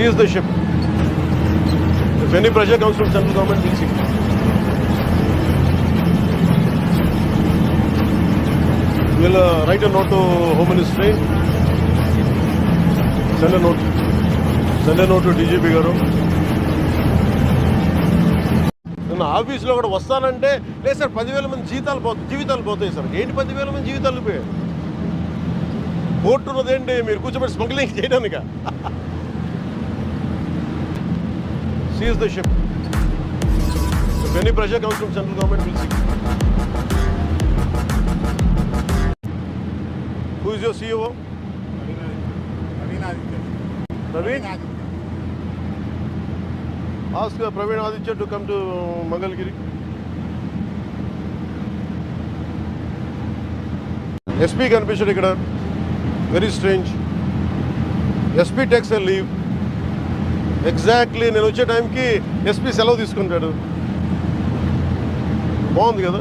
Seize the ship. If any pressure comes from central government, we'll see. We'll write a note to Home Ministry. Send a note. Send a note to DGP garu. నిన్న ఆఫీస్లో కూడా వస్తానంటే లేదు sir 10,000 మంది జీవితాలు పోతాయి sir. ఏంటి 10,000 మంది జీవితాలు పోయాయి? కోర్టు ఉన్నదేంటి మీరు కూర్చోబెట్టి smuggling చేయడానిక? Seize the ship. If any pressure comes from central government, we'll see. Who is your CEO? Praveen? Ask Praveen Aditya to come to Mangalgiri. SP కనిపించాడు ఇక్కడ. Very strange. SP takes a leave. Exactly నేను వచ్చే టైంకి SP సెలవు తీసుకుంటాడు. బాగుంది కదా.